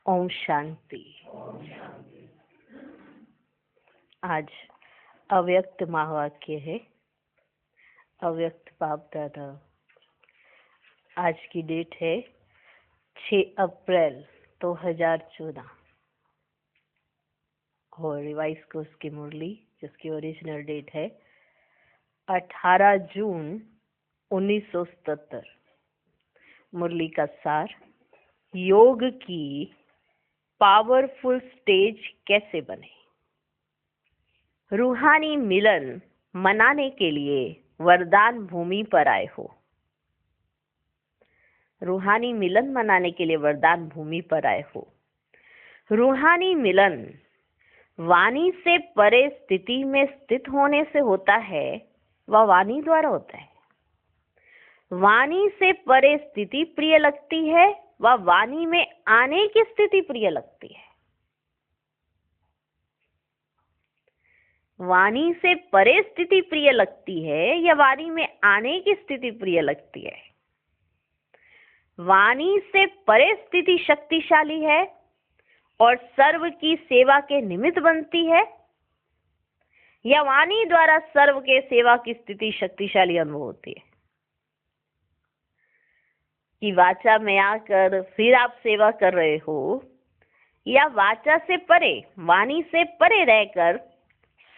ओम शांति। आज अव्यक्त महावाक्य है। अव्यक्त बाप दादा। आज की डेट है 6 अप्रैल 2014 और रिवाइज कोर्स की मुरली जिसकी ओरिजिनल डेट है 18 जून 1977। मुरली का सार, योग की पावरफुल स्टेज कैसे बने। रूहानी मिलन मनाने के लिए वरदान भूमि पर आए हो। रूहानी मिलन मनाने के लिए वरदान भूमि पर आए हो। रूहानी मिलन वाणी से परे स्थिति में स्थित होने से होता है, वह वाणी द्वारा होता है। वाणी से परे स्थिति प्रिय लगती है, वह वाणी में आने की स्थिति प्रिय लगती है। वाणी से परे स्थिति प्रिय लगती है या वाणी में आने की स्थिति प्रिय लगती है। वाणी से परे स्थिति शक्तिशाली है और सर्व की सेवा के निमित्त बनती है, या वाणी द्वारा सर्व के सेवा की स्थिति शक्तिशाली अनुभव होती है। कि वाचा में आकर फिर आप सेवा कर रहे हो, या वाचा से परे, वाणी से परे रहकर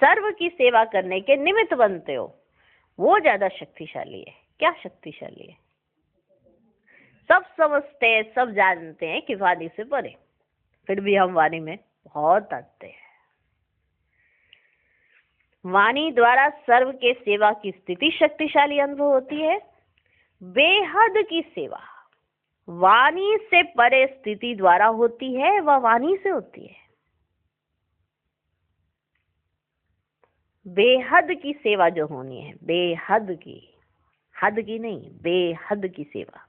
सर्व की सेवा करने के निमित्त बनते हो, वो ज्यादा शक्तिशाली है। क्या शक्तिशाली है? सब समझते हैं, सब जानते हैं कि वाणी से परे, फिर भी हम वाणी में बहुत आते हैं। वाणी द्वारा सर्व के सेवा की स्थिति शक्तिशाली अनुभव होती है। बेहद की सेवा वाणी से परे स्थिति द्वारा होती है, वह वाणी से होती है। बेहद की सेवा जो होनी है, बेहद की, हद की नहीं, बेहद की सेवा,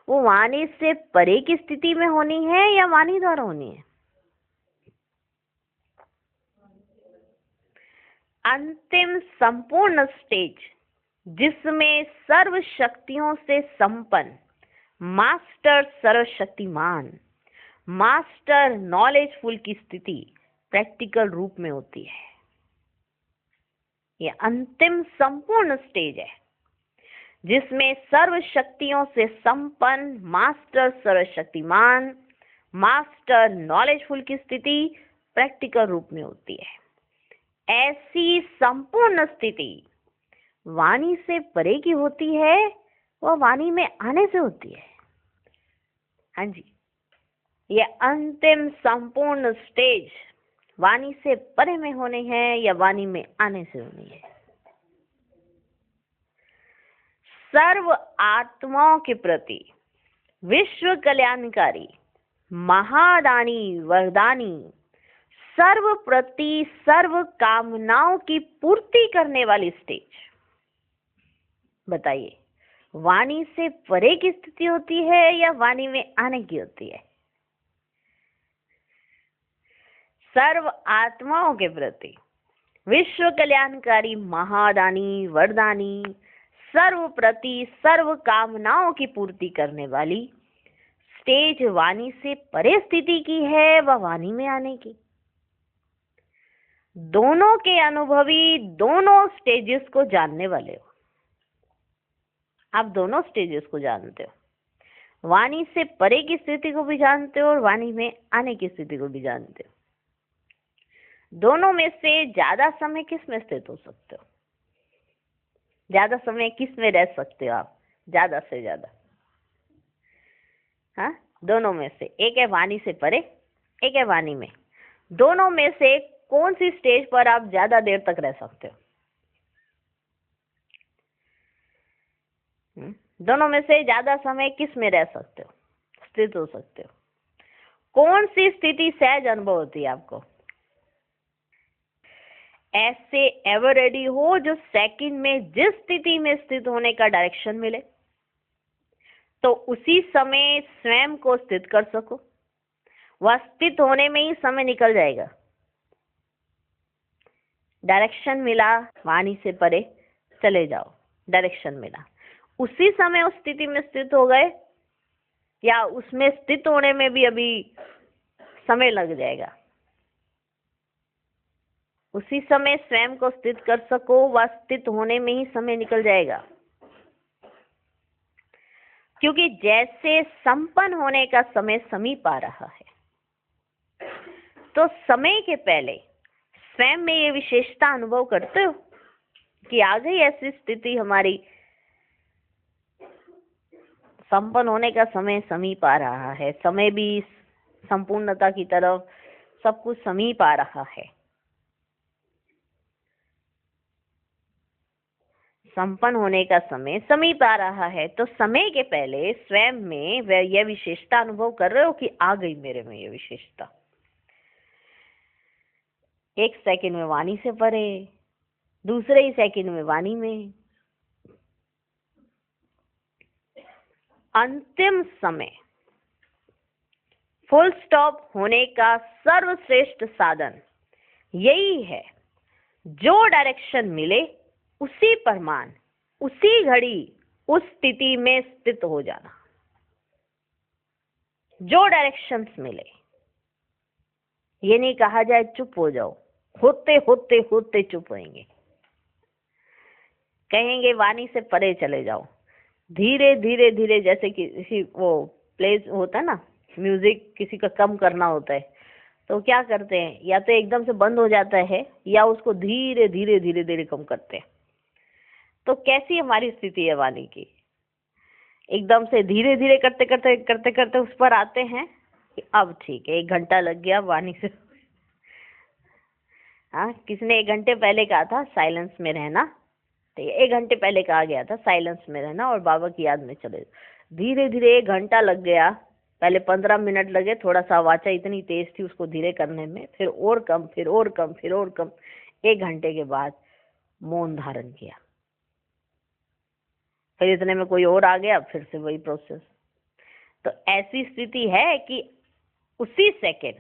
वो वाणी से परे की स्थिति में होनी है या वाणी द्वारा होनी है? अंतिम संपूर्ण स्टेज जिसमें सर्व शक्तियों से संपन्न मास्टर सर्वशक्तिमान, मास्टर नॉलेजफुल की स्थिति प्रैक्टिकल रूप में होती है। यह अंतिम संपूर्ण स्टेज है जिसमें सर्व शक्तियों से संपन्न मास्टर सर्वशक्तिमान, मास्टर नॉलेजफुल की स्थिति प्रैक्टिकल रूप में होती है। ऐसी संपूर्ण स्थिति वाणी से परे की होती है, वह वाणी में आने से होती है। हाँ जी, यह अंतिम संपूर्ण स्टेज वाणी से परे में होनी है या वाणी में आने से होनी है। सर्व आत्माओं के प्रति विश्व कल्याणकारी, महादानी, वरदानी, सर्व प्रति सर्व कामनाओं की पूर्ति करने वाली स्टेज। बताइए, वाणी से परे की स्थिति होती है या वाणी में आने की होती है? सर्व आत्माओं के प्रति विश्व कल्याणकारी, महादानी, वरदानी, सर्व प्रति सर्व कामनाओं की पूर्ति करने वाली स्टेज वाणी से परे स्थिति की है, वह वाणी में आने की। दोनों के अनुभवी, दोनों स्टेजेस को जानने वाले हो। आप दोनों स्टेजेस को जानते हो। वाणी से परे की स्थिति को भी जानते हो और वाणी में आने की स्थिति को भी जानते हो। दोनों में से ज्यादा समय किस में स्थित हो सकते हो? ज्यादा समय किस में रह सकते हो आप? ज्यादा से ज्यादा? हाँ, दोनों में से। एक है वाणी से परे, एक है वाणी में। दोनों में से कौन सी स्टेज पर आप ज्यादा देर तक रह सकते हो? दोनों में से ज्यादा समय किस में रह सकते हो, स्थित हो सकते हो? कौन सी स्थिति सहज अनुभव होती है आपको? ऐसे एवर रेडी हो जो सेकंड में जिस स्थिति में स्थित होने का डायरेक्शन मिले तो उसी समय स्वयं को स्थित कर सको। वह स्थित होने में ही समय निकल जाएगा। डायरेक्शन मिला, वाणी से परे चले जाओ, डायरेक्शन मिला, उसी समय उस स्थिति में स्थित हो गए, या उसमें स्थित होने में भी अभी समय लग जाएगा। उसी समय स्वयं को स्थित कर सको, वह स्थित होने में ही समय निकल जाएगा। क्योंकि जैसे संपन्न होने का समय समीप आ रहा है, तो समय के पहले स्वयं में ये विशेषता अनुभव करते हो कि आ गई ऐसी स्थिति हमारी, संपन्न होने का समय समीप आ रहा है, समय भी संपूर्णता की तरफ सब कुछ समीप आ रहा है। संपन्न होने का समय समीप आ रहा है, तो समय के पहले स्वयं में वह यह विशेषता अनुभव कर रहे हो कि आ गई मेरे में यह विशेषता। एक सेकंड में वाणी से परे, दूसरे ही सेकंड में वाणी में। अंतिम समय फुल स्टॉप होने का सर्वश्रेष्ठ साधन यही है, जो डायरेक्शन मिले उसी परमान, उसी घड़ी, उस स्थिति में स्थित हो जाना। जो डायरेक्शंस मिले, ये नहीं कहा जाए चुप हो जाओ, होते होते होते चुप होएंगे। कहेंगे वाणी से परे चले जाओ, धीरे धीरे धीरे, जैसे किसी वो प्लेस होता है ना, म्यूजिक किसी का कम करना होता है, तो क्या करते हैं, या तो एकदम से बंद हो जाता है या उसको धीरे धीरे धीरे धीरे कम करते हैं। तो कैसी हमारी स्थिति है वाणी की, एकदम से धीरे धीरे करते करते करते करते उस पर आते हैं कि अब ठीक है, 1 घंटा लग गया वाणी से। हाँ, किसने 1 घंटे पहले कहा था साइलेंस में रहना, तो 1 घंटे पहले कहा गया था साइलेंस में रहना और बाबा की याद में चले। धीरे धीरे 1 घंटा लग गया, पहले 15 मिनट लगे, थोड़ा सा वाचा इतनी तेज थी उसको धीरे करने में, फिर और कम, फिर और कम, फिर और कम। 1 घंटे के बाद मौन धारण किया, फिर इतने में कोई और आ गया, फिर से वही प्रोसेस। तो ऐसी स्थिति है कि उसी सेकेंड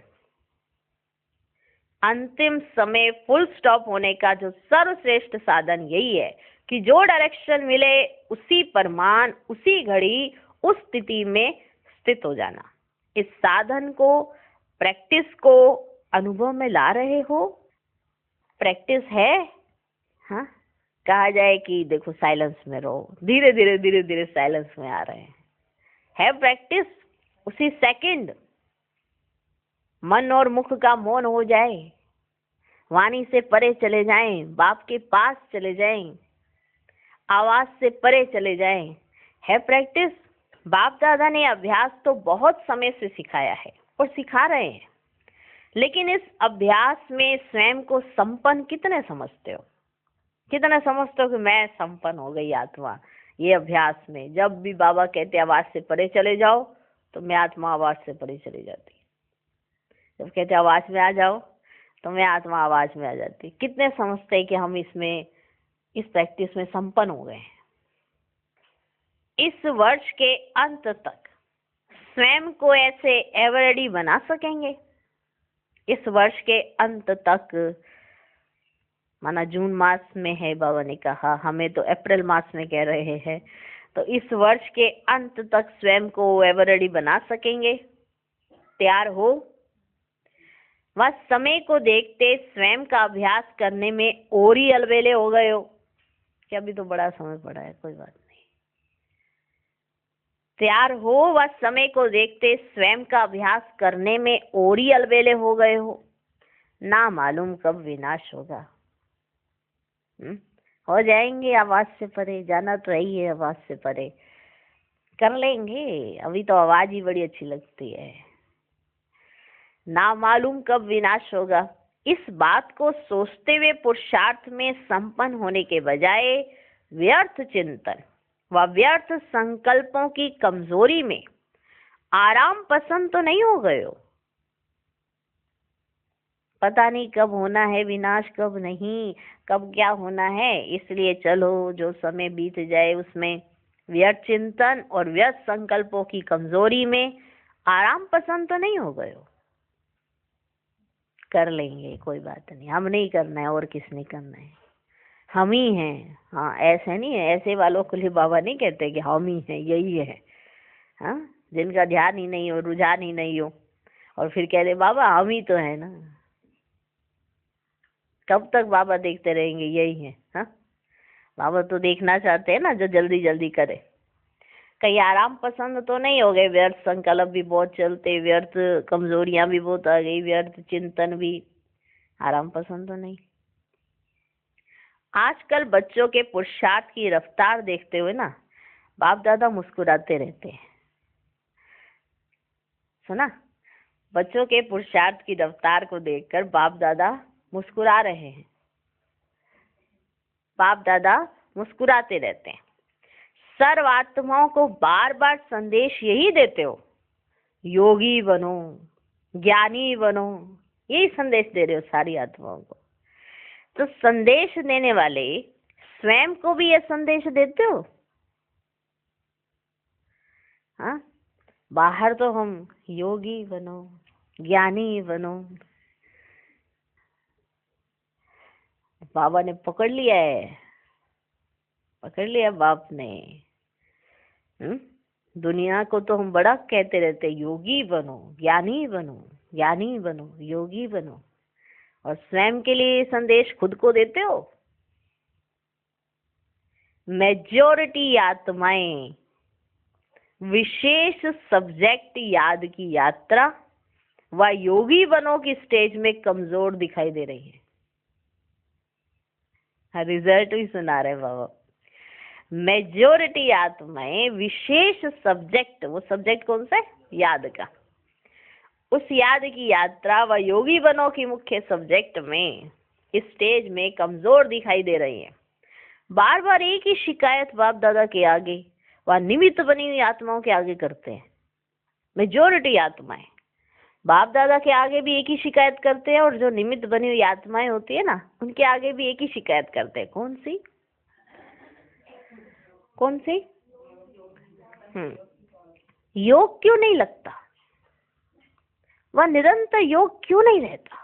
अंतिम समय फुल स्टॉप होने का जो सर्वश्रेष्ठ साधन यही है कि जो डायरेक्शन मिले उसी परमान, उसी घड़ी, उस स्थिति में स्थित हो जाना। इस साधन को, प्रैक्टिस को अनुभव में ला रहे हो? प्रैक्टिस है? हाँ, कहा जाए कि देखो साइलेंस में रहो, धीरे धीरे धीरे धीरे साइलेंस में आ रहे हैं, है प्रैक्टिस? उसी सेकंड मन और मुख का मौन हो जाए, वाणी से परे चले जाएं, बाप के पास चले जाएं, आवाज से परे चले जाएं, है प्रैक्टिस? बाप दादा ने अभ्यास तो बहुत समय से सिखाया है और सिखा रहे हैं, लेकिन इस अभ्यास में स्वयं को संपन्न कितने समझते हो? कितने समझते हो कि मैं संपन्न हो गई आत्मा? ये अभ्यास में जब भी बाबा कहते आवाज से परे चले जाओ, तो मैं आत्मा आवाज से परे चली जाती। जब कहते आवाज में आ जाओ, तो मैं आत्मा आवाज में आ जाती। कितने समझते हैं कि हम इसमें, इस प्रैक्टिस में संपन्न हो गए हैं? इस वर्ष के अंत तक स्वयं को ऐसे एवर रेडी बना सकेंगे? इस वर्ष के अंत तक, माना जून मास में है, बाबा ने कहा, हमें तो अप्रैल मास में कह रहे हैं, तो इस वर्ष के अंत तक स्वयं को एवर रेडी बना सकेंगे? तैयार हो? वह समय को देखते स्वयं का अभ्यास करने में और ही अलबेले हो गए हो कि अभी तो बड़ा समय पड़ा है, कोई बात नहीं। तैयार हो? वह समय को देखते स्वयं का अभ्यास करने में और ही अलबेले हो गए हो? ना मालूम कब विनाश होगा। हो जाएंगे आवाज से परे, जाना तो यही है, आवाज से परे कर लेंगे। अभी तो आवाज ही बड़ी अच्छी लगती है। ना मालूम कब विनाश होगा, इस बात को सोचते हुए पुरुषार्थ में संपन्न होने के बजाय व्यर्थ चिंतन व व्यर्थ संकल्पों की कमजोरी में आराम पसंद तो नहीं हो गए हो? पता नहीं कब होना है विनाश, कब नहीं, कब क्या होना है, इसलिए चलो जो समय बीत जाए उसमें व्यर्थ चिंतन और व्यर्थ संकल्पों की कमजोरी में आराम पसंद तो नहीं हो गए हो? कर लेंगे, कोई बात नहीं। हम नहीं करना है, और किसने करना है? हम ही हैं। हाँ, ऐसे नहीं है, ऐसे वालों के लिए बाबा नहीं कहते कि हम ही हैं, यही है। हाँ, जिनका ध्यान ही नहीं हो, रुझान ही नहीं हो, और फिर कह रहे बाबा हम ही तो है ना। कब तक बाबा देखते रहेंगे? यही है। हाँ, बाबा तो देखना चाहते हैं ना जो जल्दी जल्दी करे। कहीं आराम पसंद तो नहीं हो गए, व्यर्थ संकल्प भी बहुत चलते, व्यर्थ कमजोरियां भी बहुत आ गई, व्यर्थ चिंतन भी। आराम पसंद तो नहीं। आजकल बच्चों के पुरुषार्थ की रफ्तार देखते हुए ना बाप दादा मुस्कुराते रहते हैं। सुना? बच्चों के पुरुषार्थ की रफ्तार को देखकर बाप दादा मुस्कुरा रहे हैं। बाप दादा मुस्कुराते रहते हैं। सर्व आत्माओं को बार बार संदेश यही देते हो, योगी बनो, ज्ञानी बनो, यही संदेश दे रहे हो सारी आत्माओं को। तो संदेश देने वाले स्वयं को भी यह संदेश देते हो? हाँ, बाहर तो हम योगी बनो, ज्ञानी बनो, बाबा ने पकड़ लिया है, पकड़ लिया बाप ने। दुनिया को तो हम बड़ा कहते रहते, योगी बनो, ज्ञानी बनो, ज्ञानी बनो, योगी बनो, और स्वयं के लिए संदेश खुद को देते हो। मेजॉरिटी आत्माएं विशेष सब्जेक्ट याद की यात्रा व योगी बनो की स्टेज में कमजोर दिखाई दे रही है। रिजल्ट ही सुना रहे बाबा। मेजॉरिटी आत्माएं विशेष सब्जेक्ट, वो सब्जेक्ट कौन सा है? याद का। उस याद की यात्रा व योगी बनो की मुख्य सब्जेक्ट में इस स्टेज में कमजोर दिखाई दे रही है। बार बार एक ही शिकायत बाप दादा के आगे व निमित्त बनी हुई आत्माओं के आगे करते हैं। मेजॉरिटी आत्माएं बाप दादा के आगे भी एक ही शिकायत करते हैं, और जो निमित्त बनी हुई आत्माएं होती है ना, उनके आगे भी एक ही शिकायत करते हैं। कौन सी? कौन सी? योग क्यों नहीं लगता? वह निरंतर योग क्यों नहीं रहता?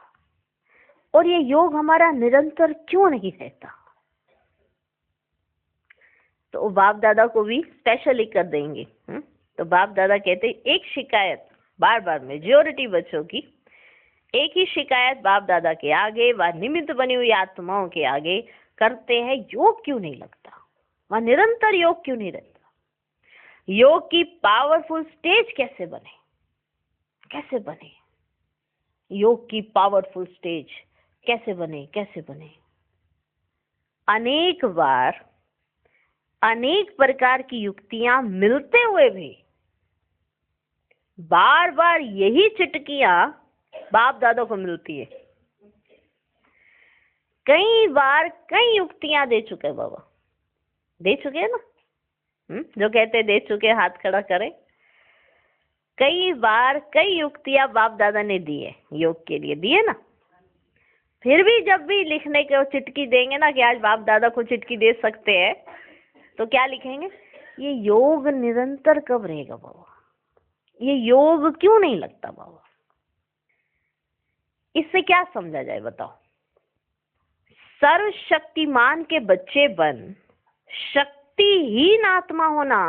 और ये योग हमारा निरंतर क्यों नहीं रहता? तो बाप दादा को भी स्पेशली कर देंगे। तो बाप दादा कहते एक शिकायत बार बार मेजॉरिटी बच्चों की, एक ही शिकायत बाप दादा के आगे व निमित्त बनी हुई आत्माओं के आगे करते हैं, योग क्यों नहीं लगता? वह निरंतर योग क्यों नहीं रहता? योग की पावरफुल स्टेज कैसे बने? कैसे बने? योग की पावरफुल स्टेज कैसे बने? कैसे बने? अनेक बार अनेक प्रकार की युक्तियां मिलते हुए भी बार बार यही चिटकियां बाप दादा को मिलती है। कई बार कई युक्तियां दे चुके बाबा, दे चुके हैं ना। जो कहते दे चुके हाथ खड़ा करें। कई बार कई युक्तियां बाप दादा ने दी है, योग के लिए दिए ना। फिर भी जब भी लिखने को चिटकी देंगे ना कि आज बाप दादा को चिटकी दे सकते हैं, तो क्या लिखेंगे? ये योग निरंतर कब रहेगा बाबा? ये योग क्यों नहीं लगता बाबा? इससे क्या समझा जाए बताओ? सर्वशक्तिमान के बच्चे बन शक्तिहीन आत्मा होना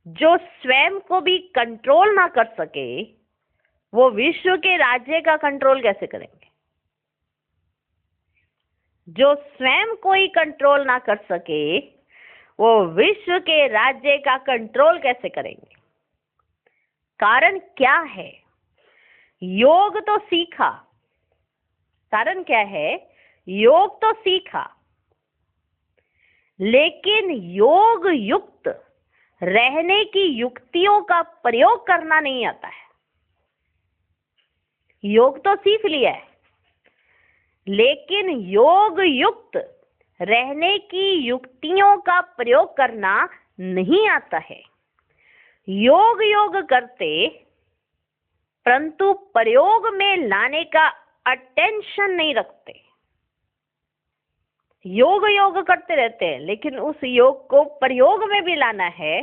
जो स्वयं को भी कंट्रोल ना कर सके, वो विश्व के राज्य का कंट्रोल कैसे करेंगे? जो स्वयं को ही कंट्रोल ना कर सके, वो विश्व के राज्य का कंट्रोल कैसे करेंगे? कारण क्या है? योग तो सीखा, कारण क्या है? योग तो सीखा, लेकिन योग युक्त रहने की युक्तियों का प्रयोग करना नहीं आता है। योग तो सीख लिया है, लेकिन योग युक्त रहने की युक्तियों का प्रयोग करना नहीं आता है। योग करते, परंतु प्रयोग में लाने का अटेंशन नहीं रखते। योग करते रहते हैं, लेकिन उस योग को प्रयोग में भी लाना है,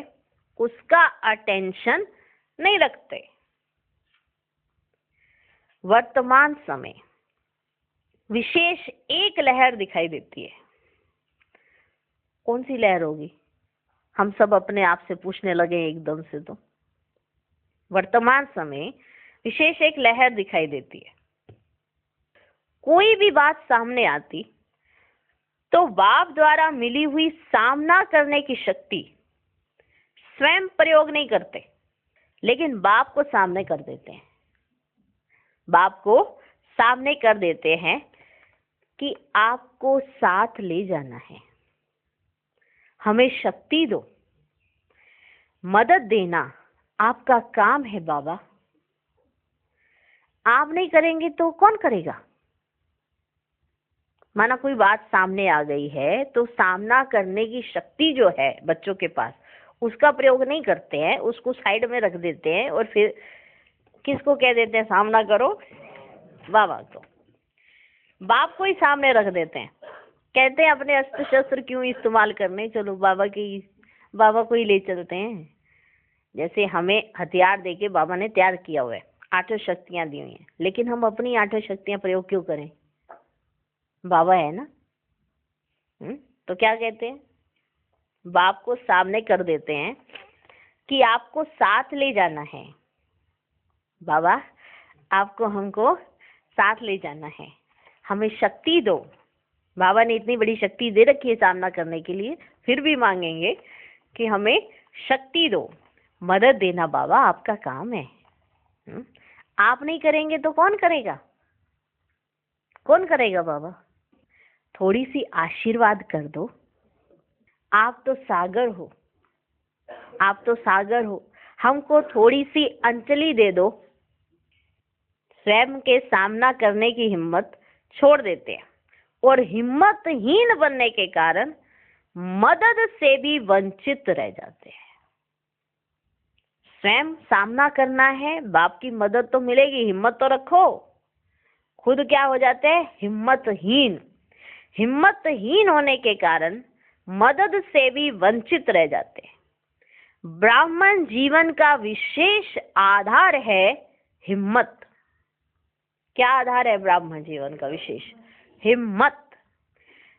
उसका अटेंशन नहीं रखते। वर्तमान समय विशेष एक लहर दिखाई देती है। कौन सी लहर होगी? हम सब अपने आप से पूछने लगे एकदम से। तो वर्तमान समय विशेष एक लहर दिखाई देती है। कोई भी बात सामने आती तो बाप द्वारा मिली हुई सामना करने की शक्ति स्वयं प्रयोग नहीं करते, लेकिन बाप को सामने कर देते हैं। बाप को सामने कर देते हैं कि आपको साथ ले जाना है, हमें शक्ति दो, मदद देना आपका काम है बाबा। आप नहीं करेंगे तो कौन करेगा? माना कोई बात सामने आ गई है तो सामना करने की शक्ति जो है बच्चों के पास, उसका प्रयोग नहीं करते हैं, उसको साइड में रख देते हैं और फिर किसको कह देते हैं सामना करो? बाबा को। बाप को ही सामने रख देते हैं, कहते हैं अपने अस्त्र शस्त्र क्यों इस्तेमाल करने, चलो बाबा को ही ले चलते हैं। जैसे हमें हथियार देके बाबा ने तैयार किया हुआ है, 8 शक्तियां दी हुई हैं, लेकिन हम अपनी 8 शक्तियां प्रयोग क्यों करें? बाबा है ना। तो क्या कहते हैं? बाप को सामने कर देते हैं कि आपको साथ ले जाना है बाबा, आपको हमको साथ ले जाना है, हमें शक्ति दो। बाबा ने इतनी बड़ी शक्ति दे रखी है सामना करने के लिए, फिर भी मांगेंगे कि हमें शक्ति दो, मदद देना बाबा आपका काम है। आप नहीं करेंगे तो कौन करेगा? कौन करेगा बाबा? थोड़ी सी आशीर्वाद कर दो। आप तो सागर हो, आप तो सागर हो, हमको थोड़ी सी अंजलि दे दो। स्वयं के सामना करने की हिम्मत छोड़ देते हैं और हिम्मतहीन बनने के कारण मदद से भी वंचित रह जाते हैं। स्वयं सामना करना है, बाप की मदद तो मिलेगी, हिम्मत तो रखो। खुद क्या हो जाते हैं? हिम्मतहीन। हिम्मतहीन होने के कारण मदद से भी वंचित रह जाते हैं। ब्राह्मण जीवन का विशेष आधार है हिम्मत। क्या आधार है ब्राह्मण जीवन का विशेष? हिम्मत।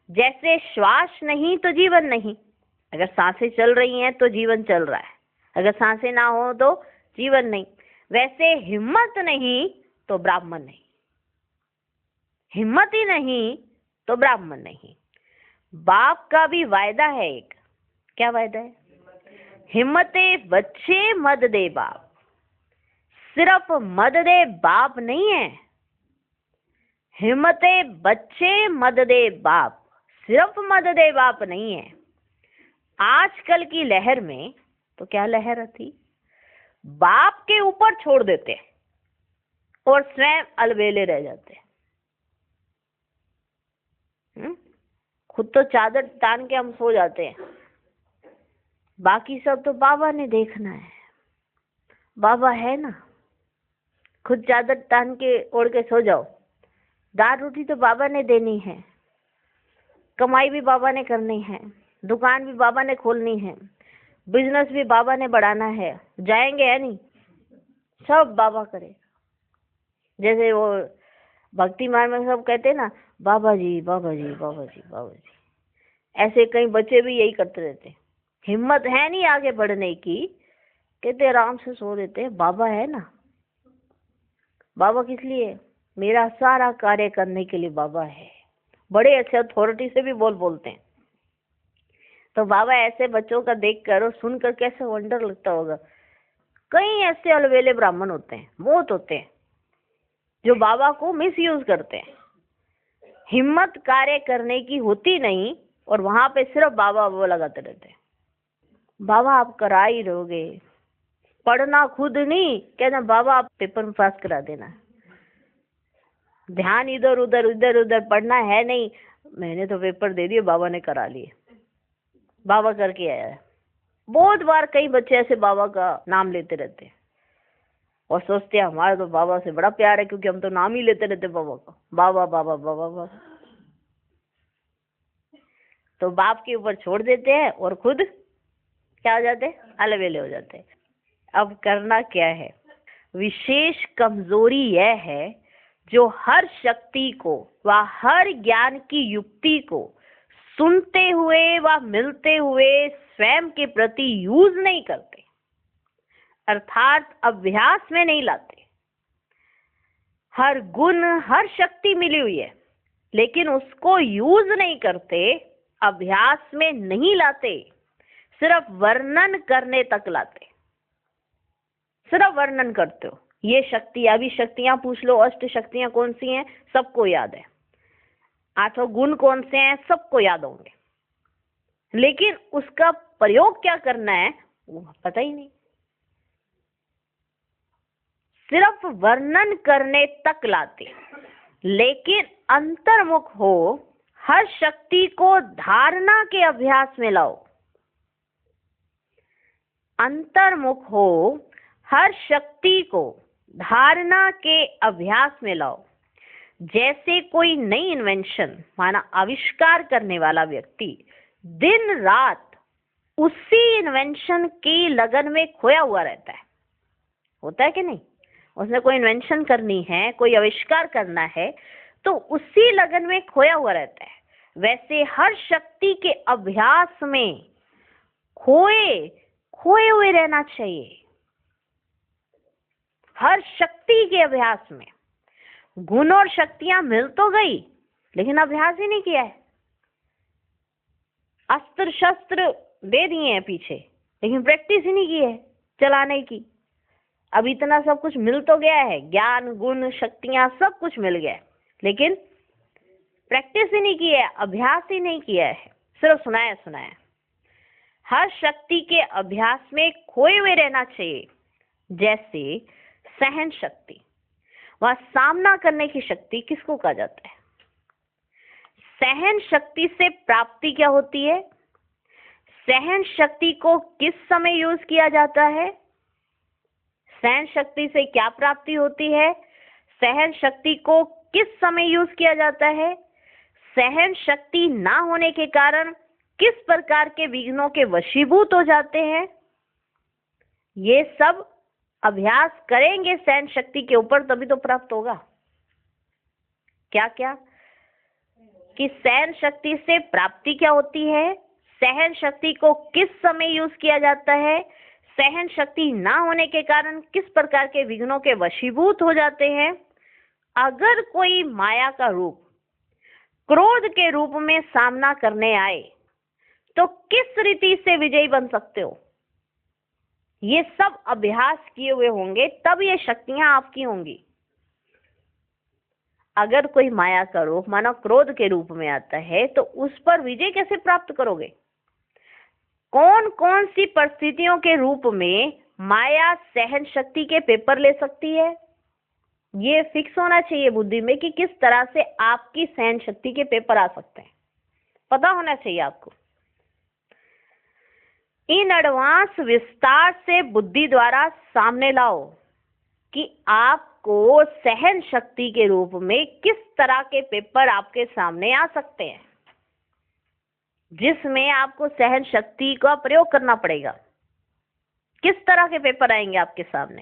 जैसे श्वास नहीं तो जीवन नहीं, अगर सांसें चल रही हैं तो जीवन चल रहा है, अगर सांसें ना हो तो जीवन नहीं। वैसे हिम्मत नहीं तो ब्राह्मण नहीं, हिम्मत ही नहीं तो ब्राह्मण नहीं। बाप का भी वायदा है एक। क्या वायदा है? हिम्मते बच्चे मद दे बाप। सिर्फ मद दे बाप नहीं है, हिम्मते बच्चे मद दे बाप, सिर्फ मद दे बाप नहीं है। आजकल की लहर में तो क्या लहर थी? बाप के ऊपर छोड़ देते और स्वयं अलबेले रह जाते। खुद तो चादर तान के हम सो जाते हैं, बाकी सब तो बाबा ने देखना है। बाबा है ना, खुद चादर तान के ओढ़ के सो जाओ। दाल रोटी तो बाबा ने देनी है, कमाई भी बाबा ने करनी है, दुकान भी बाबा ने खोलनी है, बिजनेस भी बाबा ने बढ़ाना है। जाएंगे है नहीं, सब बाबा करे। जैसे वो भक्ति मार्ग में सब कहते हैं ना, बाबा जी बाबा जी बाबा जी बाबा जी, ऐसे कई बच्चे भी यही करते रहते हैं। हिम्मत है नहीं आगे बढ़ने की, कहते आराम से सो देते हैं। बाबा है ना। बाबा किस लिए? मेरा सारा कार्य करने के लिए बाबा है। बड़े अच्छे अथॉरिटी से भी बोलते हैं। तो बाबा ऐसे बच्चों का देख कर और सुनकर कैसे वंडर लगता होगा। कई ऐसे अलवेले ब्राह्मण होते हैं, बहुत होते हैं, जो बाबा को मिसयूज करते हैं। हिम्मत कार्य करने की होती नहीं और वहां पे सिर्फ बाबा वो लगाते रहते हैं। बाबा आप करा ही रहोगे, पढ़ना खुद नहीं, कहना बाबा आप पेपर में पास करा देना। ध्यान इधर उधर पढ़ना है नहीं, मैंने तो पेपर दे दिए, बाबा ने करा लिए, बाबा करके आया है। बहुत बार कई बच्चे ऐसे बाबा का नाम लेते रहते हैं और सोचते हैं हमारा तो बाबा से बड़ा प्यार है, क्योंकि हम तो नाम ही लेते रहते बाबा का, बाबा बाबा बाबा बाबा। तो बाप के ऊपर छोड़ देते हैं और खुद क्या हो जाते हैं? अलबेले हो जाते हैं। अब करना क्या है? विशेष कमजोरी यह है जो हर शक्ति को व हर ज्ञान की युक्ति को सुनते हुए व मिलते हुए स्वयं के प्रति यूज नहीं करते, अर्थात अभ्यास में नहीं लाते। हर गुण, हर शक्ति मिली हुई है, लेकिन उसको यूज नहीं करते, अभ्यास में नहीं लाते, सिर्फ वर्णन करने तक लाते। सिर्फ वर्णन करते हो, ये शक्ति, अभी शक्तियां पूछ लो, अष्ट शक्तियां कौन सी हैं, सबको याद है। 8 गुण कौन से हैं, सबको याद होंगे, लेकिन उसका प्रयोग क्या करना है वो पता ही नहीं। सिर्फ वर्णन करने तक लाते, लेकिन अंतर्मुख हो, हर शक्ति को धारणा के अभ्यास में लाओ। अंतर्मुख हो, हर शक्ति को धारणा के अभ्यास में लाओ। जैसे कोई नई इन्वेंशन, माना आविष्कार करने वाला व्यक्ति दिन रात उसी इन्वेंशन की लगन में खोया हुआ रहता है, होता है कि नहीं? उसने कोई इन्वेंशन करनी है, कोई आविष्कार करना है, तो उसी लगन में खोया हुआ रहता है। वैसे हर शक्ति के अभ्यास में खोए हुए रहना चाहिए। हर शक्ति के अभ्यास में गुण और शक्तियां मिल तो गई, लेकिन अभ्यास ही नहीं किया है। अस्त्र शस्त्र दे दिए हैं पीछे, लेकिन प्रैक्टिस ही नहीं की है चलाने की। अब इतना सब कुछ मिल तो गया है, ज्ञान, गुण, शक्तियां सब कुछ मिल गया है, लेकिन प्रैक्टिस ही नहीं की है, अभ्यास ही नहीं किया है, सिर्फ सुनाया। हर शक्ति के अभ्यास में खोए हुए रहना चाहिए। जैसे सहन शक्ति, वह सामना करने की शक्ति किसको कहा जाता है? सहन शक्ति से प्राप्ति क्या होती है? सहन शक्ति को किस समय यूज किया जाता है? सहन शक्ति से क्या प्राप्ति होती है? सहन शक्ति को किस समय यूज किया जाता है? सहन शक्ति ना होने के कारण किस प्रकार के विघ्नों के वशीभूत हो जाते हैं? ये सब अभ्यास करेंगे सहन शक्ति के ऊपर, तभी तो प्राप्त होगा। क्या क्या? कि सहन शक्ति से प्राप्ति क्या होती है, सहन शक्ति को किस समय यूज किया जाता है, सहन शक्ति ना होने के कारण किस प्रकार के विघ्नों के वशीभूत हो जाते हैं। अगर कोई माया का रूप क्रोध के रूप में सामना करने आए तो किस रीति से विजयी बन सकते हो? ये सब अभ्यास किए हुए होंगे, तब ये शक्तियां आपकी होंगी। अगर कोई माया का रूप मानो क्रोध के रूप में आता है, तो उस पर विजय कैसे प्राप्त करोगे? कौन कौन सी परिस्थितियों के रूप में माया सहन शक्ति के पेपर ले सकती है? ये फिक्स होना चाहिए बुद्धि में कि किस तरह से आपकी सहन शक्ति के पेपर आ सकते हैं, पता होना चाहिए आपको। इन एडवांस विस्तार से बुद्धि द्वारा सामने लाओ कि आपको सहन शक्ति के रूप में किस तरह के पेपर आपके सामने आ सकते हैं, जिसमें आपको सहन शक्ति का प्रयोग करना पड़ेगा। किस तरह के पेपर आएंगे आपके सामने?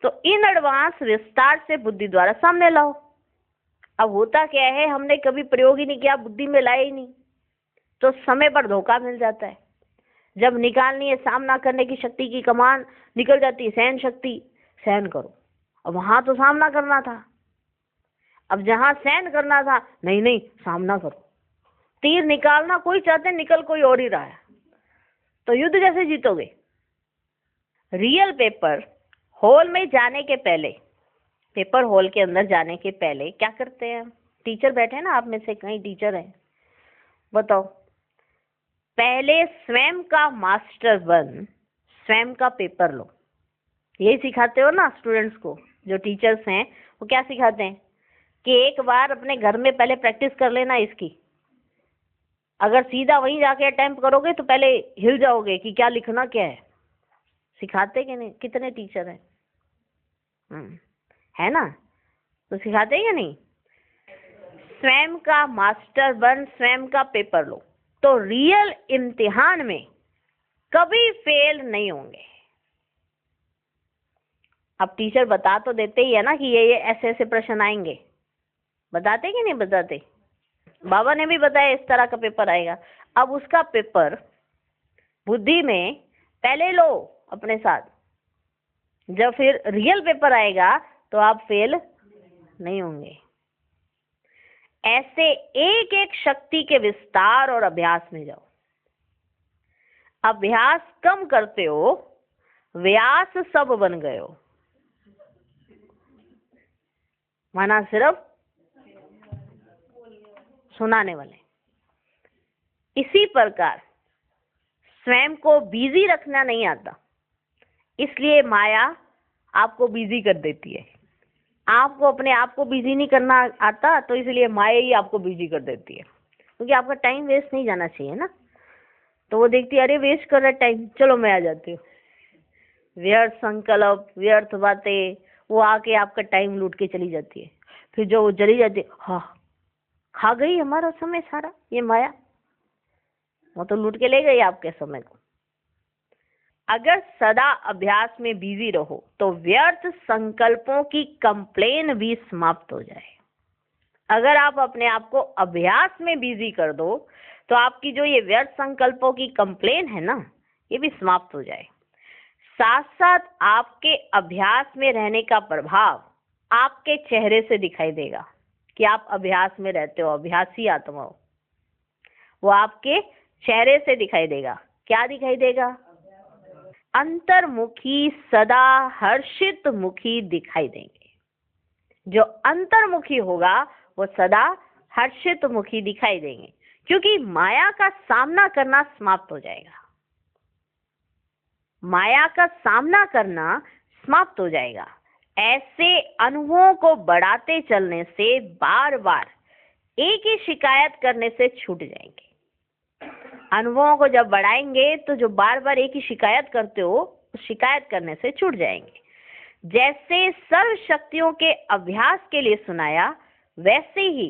तो इन एडवांस विस्तार से बुद्धि द्वारा सामने लाओ। अब होता क्या है, हमने कभी प्रयोग ही नहीं किया, बुद्धि में लाए ही नहीं, तो समय पर धोखा मिल जाता है। जब निकालनी है सामना करने की शक्ति की कमान, निकल जाती है सहन शक्ति, सहन करो। अब वहां तो सामना करना था, अब जहां सहन करना था, नहीं सामना करो। तीर निकालना कोई चाहते, निकल कोई और ही रहा है, तो युद्ध कैसे जीतोगे? रियल पेपर हॉल में जाने के पहले, पेपर हॉल के अंदर जाने के पहले क्या करते हैं? टीचर बैठे हैं ना, आप में से कई टीचर हैं, बताओ। पहले स्वयं का मास्टर बन, स्वयं का पेपर लो। यही सिखाते हो ना स्टूडेंट्स को, जो टीचर्स हैं वो क्या सिखाते हैं कि एक बार अपने घर में पहले प्रैक्टिस कर लेना इसकी। अगर सीधा वहीं जाके अटेम्प्ट करोगे तो पहले हिल जाओगे कि क्या लिखना क्या है। सिखाते कि नहीं? कितने टीचर हैं? है ना? तो सिखाते हैं या नहीं? स्वयं का मास्टर बन, स्वयं का पेपर लो, तो रियल इम्तिहान में कभी फेल नहीं होंगे। अब टीचर बता तो देते ही है ना कि ये ऐसे ऐसे प्रश्न आएंगे, बताते कि नहीं बताते? बाबा ने भी बताया इस तरह का पेपर आएगा। अब उसका पेपर बुद्धि में पहले लो अपने साथ, जब फिर रियल पेपर आएगा तो आप फेल नहीं होंगे। ऐसे एक एक शक्ति के विस्तार और अभ्यास में जाओ। अभ्यास कम करते हो, व्यास सब बन गए हो। माना सिर्फ सुनाने वाले। इसी प्रकार स्वयं को बिजी रखना नहीं आता, इसलिए माया आपको बिजी कर देती है। आपको अपने आप को बिजी नहीं करना आता, तो इसलिए माया ही आपको बिजी कर देती है, क्योंकि आपका टाइम वेस्ट नहीं जाना चाहिए ना। तो वो देखती है, अरे वेस्ट कर रहा है टाइम, चलो मैं आ जाती हूँ। व्यर्थ संकल्प, व्यर्थ बातें, वो आके आपका टाइम लूट के चली जाती है। फिर जो वो चली जाती है, हाँ खा गई हमारा समय सारा ये माया, वो तो लूट के ले गई आपके समय को। अगर सदा अभ्यास में बिजी रहो तो व्यर्थ संकल्पों की कंप्लेन भी समाप्त हो जाए। अगर आप अपने आप को अभ्यास में बिजी कर दो तो आपकी जो ये व्यर्थ संकल्पों की कंप्लेन है ना, ये भी समाप्त हो जाए। साथ साथ आपके अभ्यास में रहने का प्रभाव आपके चेहरे से दिखाई देगा कि आप अभ्यास में रहते हो, अभ्यासी आत्मा हो। वो आपके चेहरे से दिखाई देगा। क्या दिखाई देगा? अंतर्मुखी, सदा हर्षित मुखी दिखाई देंगे। जो अंतर्मुखी होगा वो सदा हर्षित मुखी दिखाई देंगे, क्योंकि माया का सामना करना समाप्त हो जाएगा। माया का सामना करना समाप्त हो जाएगा। ऐसे अनुभवों को बढ़ाते चलने से बार बार एक ही शिकायत करने से छूट जाएंगे। अनुभवों को जब बढ़ाएंगे तो जो बार बार एक ही शिकायत करते हो, उस शिकायत करने से छूट जाएंगे। जैसे सर्व शक्तियों के अभ्यास के लिए सुनाया, वैसे ही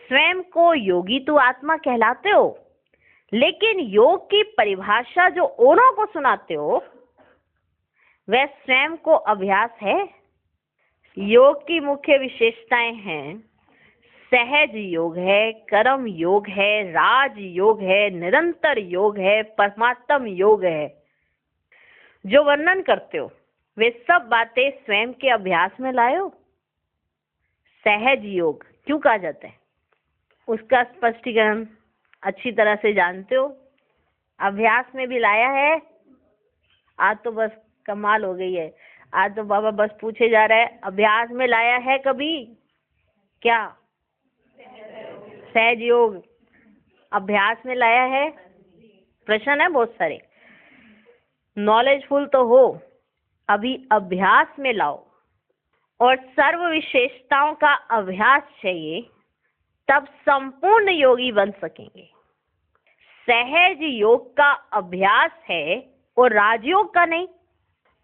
स्वयं को योगी तो आत्मा कहलाते हो, लेकिन योग की परिभाषा जो औरों को सुनाते हो वह स्वयं को अभ्यास है। योग की मुख्य विशेषताएं हैं, सहज योग है, कर्म योग है, राज योग है, निरंतर योग है, परमात्म योग है। जो वर्णन करते हो वे सब बातें स्वयं के अभ्यास में लायो। सहज योग क्यों कहा जाता है, उसका स्पष्टीकरण अच्छी तरह से जानते हो। अभ्यास में भी लाया है। आज तो बस कमाल हो गई है, आज तो बाबा बस पूछे जा रहा है, अभ्यास में लाया है कभी क्या? सहज योग अभ्यास में लाया है? प्रश्न है बहुत सारे। नॉलेजफुल तो हो, अभी अभ्यास में लाओ। और सर्व विशेषताओं का अभ्यास चाहिए, तब संपूर्ण योगी बन सकेंगे। सहज योग का अभ्यास है और राजयोग का नहीं,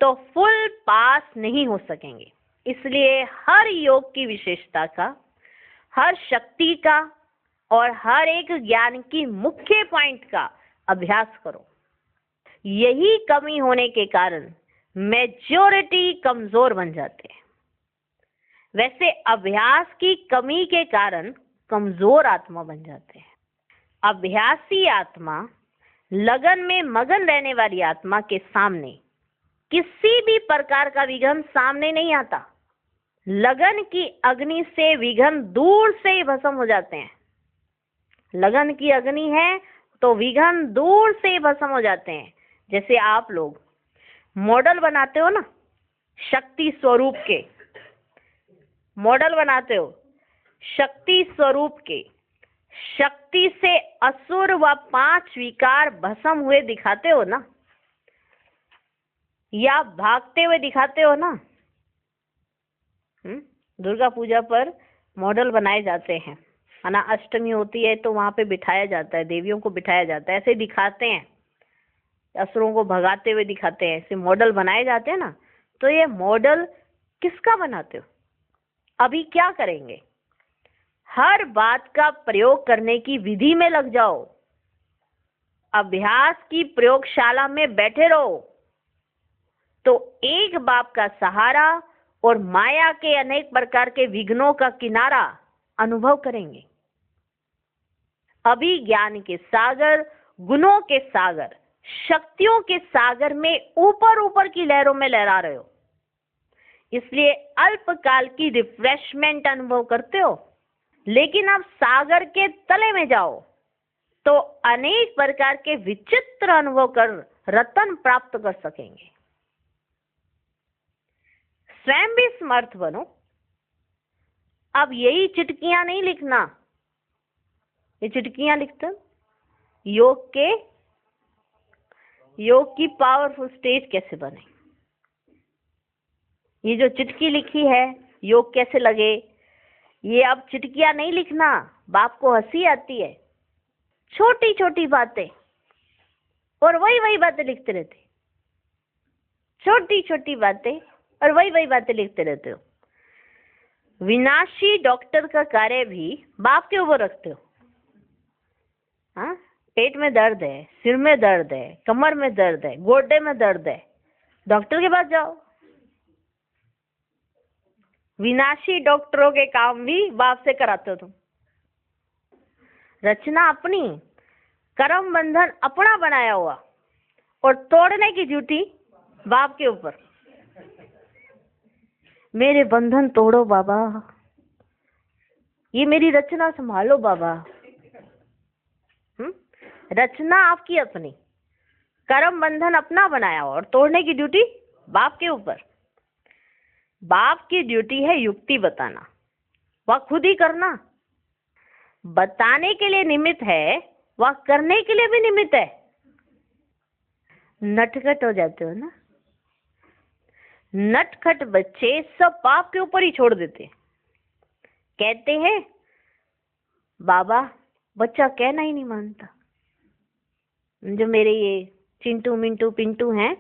तो फुल पास नहीं हो सकेंगे। इसलिए हर योग की विशेषता का, हर शक्ति का और हर एक ज्ञान की मुख्य पॉइंट का अभ्यास करो। यही कमी होने के कारण मेजॉरिटी कमजोर बन जाते हैं। वैसे अभ्यास की कमी के कारण कमजोर आत्मा बन जाते हैं। अभ्यासी आत्मा, लगन में मगन रहने वाली आत्मा के सामने किसी भी प्रकार का विघ्न सामने नहीं आता। लगन की अग्नि से विघ्न दूर से ही भस्म हो जाते हैं। लगन की अग्नि है तो विघ्न दूर से ही भस्म हो जाते हैं। जैसे आप लोग मॉडल बनाते हो ना, शक्ति स्वरूप के मॉडल बनाते हो, शक्ति स्वरूप के, शक्ति से असुर व 5 विकार भस्म हुए दिखाते हो ना, या भागते हुए दिखाते हो ना। दुर्गा पूजा पर मॉडल बनाए जाते हैं, है ना। अष्टमी होती है तो वहां पे बिठाया जाता है, देवियों को बिठाया जाता है, ऐसे दिखाते हैं, असुरों को भगाते हुए दिखाते हैं, ऐसे मॉडल बनाए जाते हैं ना। तो ये मॉडल किसका बनाते हो? अभी क्या करेंगे? हर बात का प्रयोग करने की विधि में लग जाओ। अभ्यास की प्रयोगशाला में बैठे रहो तो एक बाप का सहारा और माया के अनेक प्रकार के विघ्नों का किनारा अनुभव करेंगे। अभी ज्ञान के सागर, गुणों के सागर, शक्तियों के सागर में ऊपर ऊपर की लहरों में लहरा रहे हो। इसलिए अल्पकाल की रिफ्रेशमेंट अनुभव करते हो, लेकिन आप सागर के तले में जाओ तो अनेक प्रकार के विचित्र अनुभव कर रतन प्राप्त कर सकेंगे। स्वयं भी समर्थ बनो। अब यही चिटकियां नहीं लिखना, ये चिटकियां लिखते योग की पावरफुल स्टेज कैसे बने। ये जो चिटकी लिखी है योग कैसे लगे, ये अब चिटकियां नहीं लिखना। बाप को हंसी आती है, छोटी छोटी बातें और वही बातें लिखते रहते, छोटी छोटी बातें और वही बातें लिखते रहते हो। विनाशी डॉक्टर का कार्य भी बाप के ऊपर रखते हो। हाँ, पेट में दर्द है, सिर में दर्द है, कमर में दर्द है, गोड्डे में दर्द है, डॉक्टर के पास जाओ। विनाशी डॉक्टरों के काम भी बाप से कराते हो तुम। रचना अपनी, कर्म बंधन अपना बनाया हुआ और तोड़ने की ड्यूटी बाप के ऊपर। मेरे बंधन तोड़ो बाबा, ये मेरी रचना संभालो बाबा। रचना आपकी अपनी, कर्म बंधन अपना बनाया और तोड़ने की ड्यूटी बाप के ऊपर। बाप की ड्यूटी है युक्ति बताना, वह खुद ही करना। बताने के लिए निमित्त है, वह करने के लिए भी निमित्त है। नटखट हो जाते हो ना, नटखट बच्चे सब बाप के ऊपर ही छोड़ देते। कहते हैं बाबा बच्चा कहना ही नहीं मानता। जो मेरे ये चिंटू मिंटू पिंटू हैं,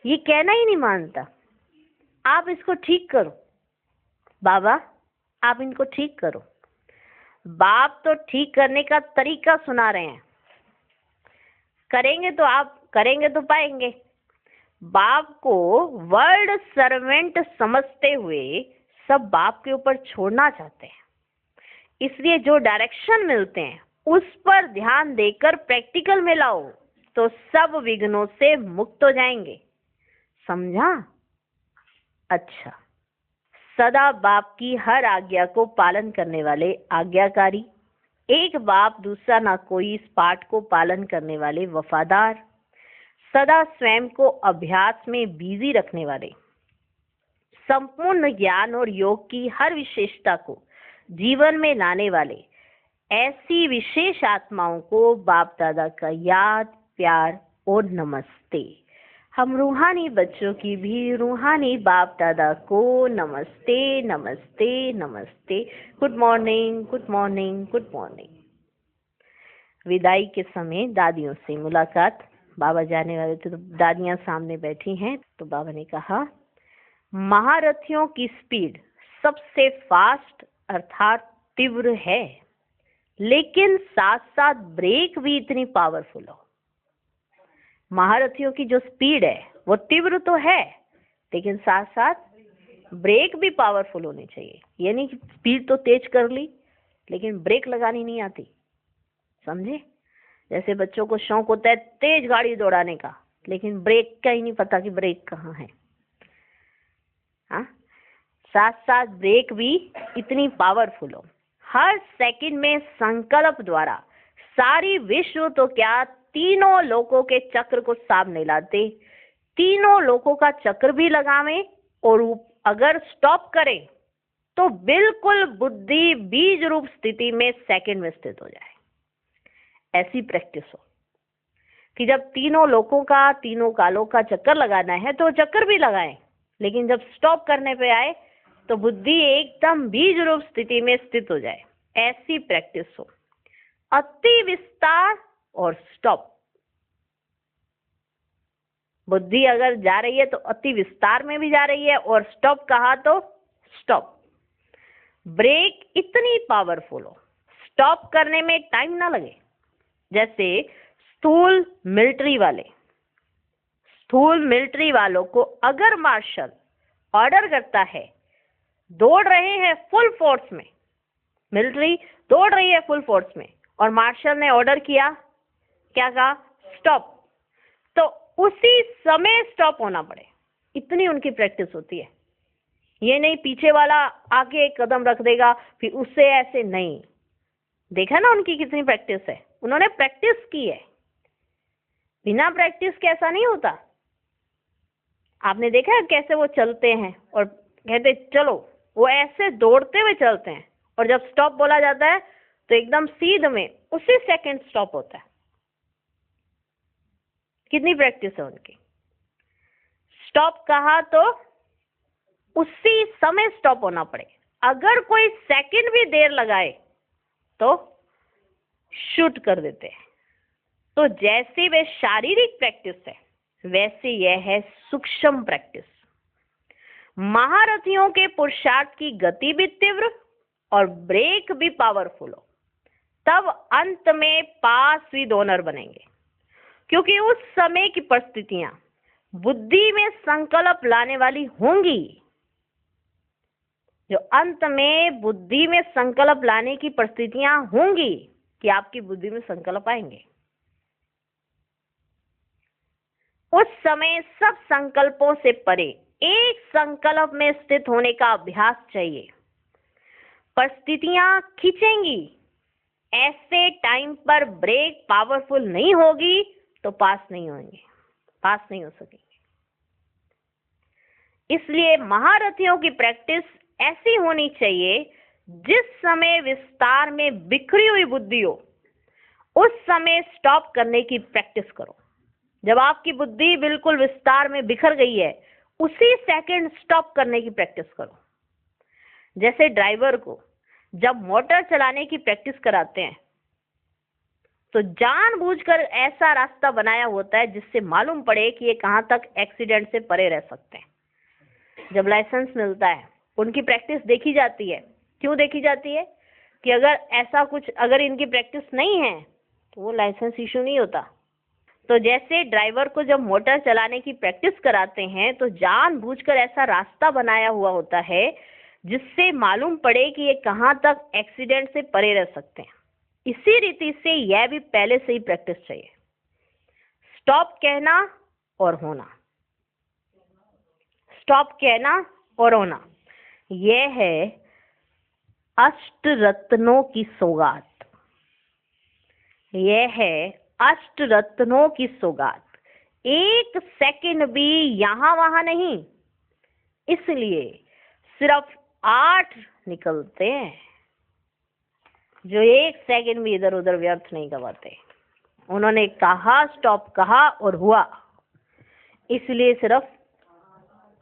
ये कहना ही नहीं मानता। आप इसको ठीक करो बाबा, आप इनको ठीक करो। बाप तो ठीक करने का तरीका सुना रहे हैं, करेंगे तो आप करेंगे तो पाएंगे। बाप को वर्ल्ड सर्वेंट समझते हुए सब बाप के ऊपर छोड़ना चाहते हैं। इसलिए जो डायरेक्शन मिलते हैं उस पर ध्यान देकर प्रैक्टिकल में लाओ तो सब विघ्नों से मुक्त हो जाएंगे। समझा? अच्छा, सदा बाप की हर आज्ञा को पालन करने वाले आज्ञाकारी, एक बाप दूसरा ना कोई, इस पाठ को पालन करने वाले वफादार, सदा स्वयं को अभ्यास में बिजी रखने वाले, संपूर्ण ज्ञान और योग की हर विशेषता को जीवन में लाने वाले, ऐसी विशेष आत्माओं को बाप दादा का याद, प्यार और नमस्ते। हम रूहानी बच्चों की भी रूहानी बाप दादा को नमस्ते नमस्ते नमस्ते। Good morning, good morning, good morning. विदाई के समय दादियों से मुलाकात। बाबा जाने वाले थे तो दादियां सामने बैठी हैं, तो बाबा ने कहा महारथियों की स्पीड सबसे फास्ट अर्थात तीव्र है, लेकिन साथ साथ ब्रेक भी इतनी पावरफुल हो। महारथियों की जो स्पीड है वो तीव्र तो है, लेकिन साथ साथ ब्रेक भी पावरफुल होनी चाहिए। ये नहीं कि स्पीड तो तेज कर ली लेकिन ब्रेक लगानी नहीं आती। समझे? जैसे बच्चों को शौक होता है तेज गाड़ी दौड़ाने का, लेकिन ब्रेक का ही नहीं पता कि ब्रेक कहाँ है। हाँ, साथ साथ ब्रेक भी इतनी पावरफुल हो। हर सेकंड में संकल्प द्वारा सारी विश्व तो क्या तीनों लोकों के चक्र को सामने लाते, तीनों लोकों का चक्र भी लगावे और अगर स्टॉप करे तो बिल्कुल बुद्धि बीज रूप स्थिति में सेकंड में स्थित हो जाए। ऐसी प्रैक्टिस हो कि जब तीनों लोकों का, तीनों कालों का चक्कर लगाना है तो चक्कर भी लगाएं, लेकिन जब स्टॉप करने पे आए तो बुद्धि एकदम बीज रूप स्थिति में स्थित हो जाए। ऐसी प्रैक्टिस हो। अति विस्तार और स्टॉप। बुद्धि अगर जा रही है तो अति विस्तार में भी जा रही है, और स्टॉप कहा तो स्टॉप। ब्रेक इतनी पावरफुल हो, स्टॉप करने में टाइम ना लगे। जैसे स्थूल मिलिट्री वालों को अगर मार्शल ऑर्डर करता है, दौड़ रहे हैं फुल फोर्स में, मिलिट्री दौड़ रही है फुल फोर्स में, और मार्शल ने ऑर्डर किया, क्या कहा? स्टॉप। तो उसी समय स्टॉप होना पड़े। इतनी उनकी प्रैक्टिस होती है। ये नहीं पीछे वाला आगे एक कदम रख देगा फिर उससे ऐसे नहीं। देखा ना उनकी कितनी प्रैक्टिस है, उन्होंने प्रैक्टिस की है। बिना प्रैक्टिस के ऐसा नहीं होता। आपने देखा है कैसे वो चलते हैं और कहते चलो, वो ऐसे दौड़ते हुए चलते हैं और जब स्टॉप बोला जाता है तो एकदम सीध में उसी सेकंड स्टॉप होता है। कितनी प्रैक्टिस है उनकी। स्टॉप कहा तो उसी समय स्टॉप होना पड़े। अगर कोई सेकंड भी देर लगाए तो शूट कर देते हैं। तो जैसी वे शारीरिक प्रैक्टिस है वैसे यह है सूक्ष्म प्रैक्टिस। महारथियों के पुरुषार्थ की गति भी तीव्र और ब्रेक भी पावरफुल हो, तब अंत में पास विद ऑनर बनेंगे, क्योंकि उस समय की परिस्थितियां बुद्धि में संकल्प लाने वाली होंगी। जो अंत में बुद्धि में संकल्प लाने की परिस्थितियां होंगी कि आपकी बुद्धि में संकल्प आएंगे। उस समय सब संकल्पों से परे एक संकल्प में स्थित होने का अभ्यास चाहिए। परिस्थितियां खींचेंगी, ऐसे टाइम पर ब्रेक पावरफुल नहीं होगी तो पास नहीं होंगे, पास नहीं हो सकेंगे। इसलिए महारथियों की प्रैक्टिस ऐसी होनी चाहिए जिस समय विस्तार में बिखरी हुई बुद्धि हो उस समय स्टॉप करने की प्रैक्टिस करो। जब आपकी बुद्धि बिल्कुल विस्तार में बिखर गई है उसी सेकंड स्टॉप करने की प्रैक्टिस करो। जैसे ड्राइवर को जब मोटर चलाने की प्रैक्टिस कराते हैं तो जानबूझकर ऐसा रास्ता बनाया होता है जिससे मालूम पड़े कि ये कहां तक एक्सीडेंट से परे रह सकते हैं। जब लाइसेंस मिलता है उनकी प्रैक्टिस देखी जाती है। क्यों देखी जाती है? कि अगर ऐसा कुछ अगर इनकी प्रैक्टिस नहीं है तो वो लाइसेंस इशू नहीं होता। तो जैसे ड्राइवर को जब मोटर चलाने की प्रैक्टिस कराते हैं तो जानबूझकर ऐसा रास्ता बनाया हुआ होता है जिससे मालूम पड़े कि ये कहां तक एक्सीडेंट से परे रह सकते हैं। इसी रीति से यह भी पहले से ही प्रैक्टिस चाहिए। स्टॉप कहना और होना, स्टॉप कहना और होना, यह है अष्ट रत्नों की सौगात। यह है अष्ट रत्नों की सौगात। एक सेकंड भी यहां वहां नहीं, इसलिए सिर्फ 8 निकलते हैं जो एक सेकंड भी इधर उधर व्यर्थ नहीं करवाते। उन्होंने कहा, स्टॉप कहा और हुआ, इसलिए सिर्फ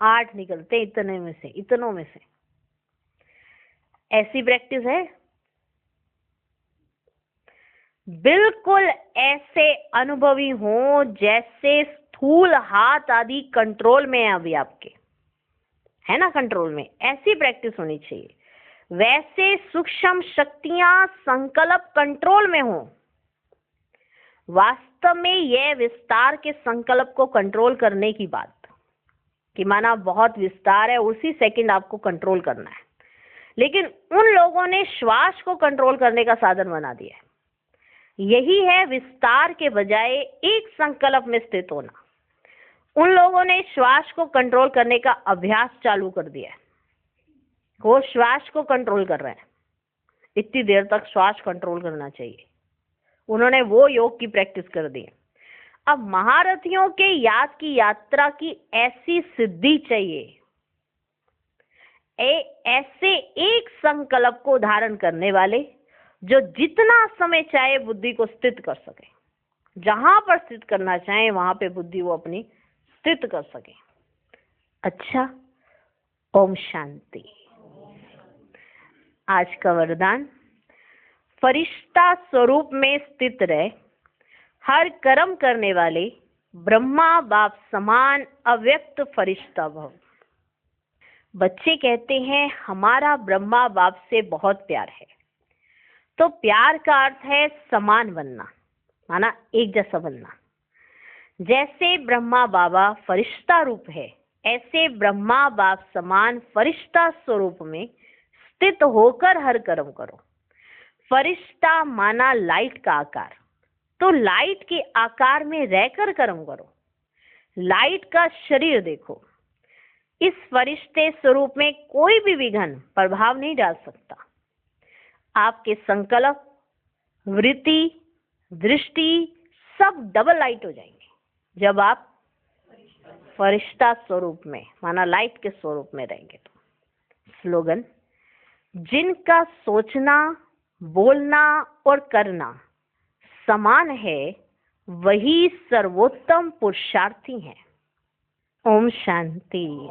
8 निकलते इतने में से, इतनों में से। ऐसी प्रैक्टिस है। बिल्कुल ऐसे अनुभवी हो जैसे स्थूल हाथ आदि कंट्रोल में है अभी आपके, है ना, कंट्रोल में। ऐसी प्रैक्टिस होनी चाहिए। वैसे सूक्ष्म शक्तियां संकल्प कंट्रोल में हो। वास्तव में यह विस्तार के संकल्प को कंट्रोल करने की बात कि माना बहुत विस्तार है उसी सेकंड आपको कंट्रोल करना है, लेकिन उन लोगों ने श्वास को कंट्रोल करने का साधन बना दिया है। यही है विस्तार के बजाय एक संकल्प में स्थित होना। उन लोगों ने श्वास को कंट्रोल करने का अभ्यास चालू कर दिया है। वो श्वास को कंट्रोल कर रहे हैं, इतनी देर तक श्वास कंट्रोल करना चाहिए। उन्होंने वो योग की प्रैक्टिस कर दी। अब महारथियों के याद की यात्रा की ऐसी सिद्धि चाहिए, ऐसे एक संकल्प को धारण करने वाले जो जितना समय चाहे बुद्धि को स्थित कर सके। जहां पर स्थित करना चाहे वहां पे बुद्धि वो अपनी स्थित कर सके। अच्छा, ओम शांति। आज का वरदान, फरिश्ता स्वरूप में स्थित रहे, हर कर्म करने वाले ब्रह्मा बाप समान अव्यक्त फरिश्ता भव। बच्चे कहते हैं हमारा ब्रह्मा बाप से बहुत प्यार है। तो प्यार का अर्थ है समान बनना, माना एक जैसा बनना। जैसे ब्रह्मा बाबा फरिश्ता रूप है, ऐसे ब्रह्मा बाप समान फरिश्ता स्वरूप में स्थित होकर हर कर्म करो। फरिश्ता माना लाइट का आकार, तो लाइट के आकार में रहकर कर्म करो। लाइट का शरीर देखो, इस फरिश्ते स्वरूप में कोई भी विघ्न प्रभाव नहीं डाल सकता। आपके संकल्प, वृत्ति, दृष्टि सब डबल लाइट हो जाएंगे जब आप फरिश्ता स्वरूप में, माना लाइट के स्वरूप में रहेंगे। तो स्लोगन, जिनका सोचना, बोलना और करना समान है वही सर्वोत्तम पुरुषार्थी हैं। ओम शांति।